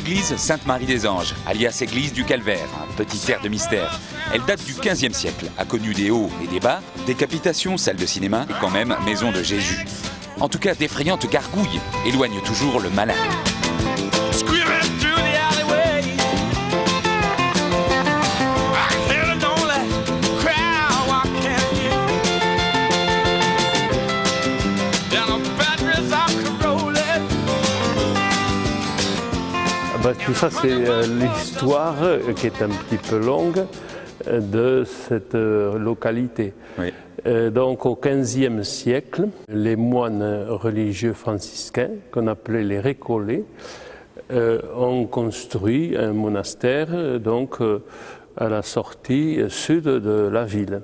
l'église Sainte-Marie des Anges, alias église du Calvaire, un petit air de mystère. Elle date du XVe siècle, a connu des hauts et des bas, décapitation, salle de cinéma et quand même maison de Jésus. En tout cas, d'effrayantes gargouilles éloignent toujours le malin. Tout ça, c'est l'histoire qui est un petit peu longue de cette localité. Oui. Donc au XVe siècle, les moines religieux franciscains, qu'on appelait les Récollets, ont construit un monastère donc, à la sortie sud de la ville.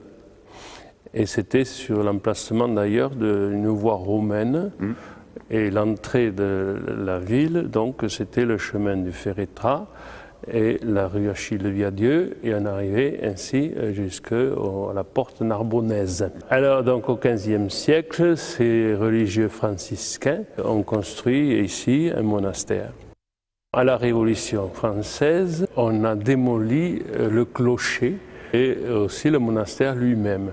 Et c'était sur l'emplacement d'ailleurs d'une voie romaine. Et l'entrée de la ville, donc, c'était le chemin du Ferretra et la rue Achille-Viadieu, et on arrivait ainsi jusqu'à la porte narbonnaise. Alors, donc, au XVe siècle, ces religieux franciscains ont construit ici un monastère. À la Révolution française, on a démoli le clocher et aussi le monastère lui-même.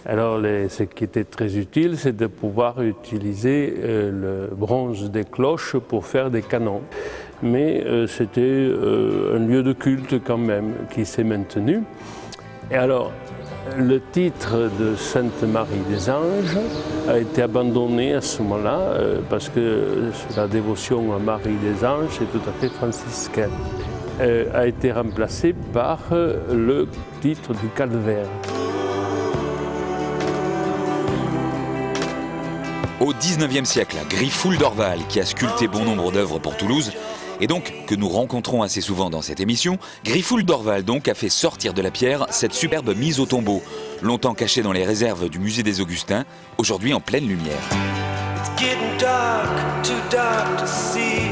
Alors, ce qui était très utile, c'est de pouvoir utiliser le bronze des cloches pour faire des canons. Mais c'était un lieu de culte quand même qui s'est maintenu. Et alors, le titre de Sainte-Marie des Anges a été abandonné à ce moment-là parce que la dévotion à Marie des Anges est tout à fait franciscaine. A été remplacé par le titre du Calvaire. Au XIXe siècle, Griffoul d'Orval, qui a sculpté bon nombre d'œuvres pour Toulouse, et donc que nous rencontrons assez souvent dans cette émission, Griffoul d'Orval donc a fait sortir de la pierre cette superbe mise au tombeau, longtemps cachée dans les réserves du musée des Augustins, aujourd'hui en pleine lumière. It's getting dark, too dark to see.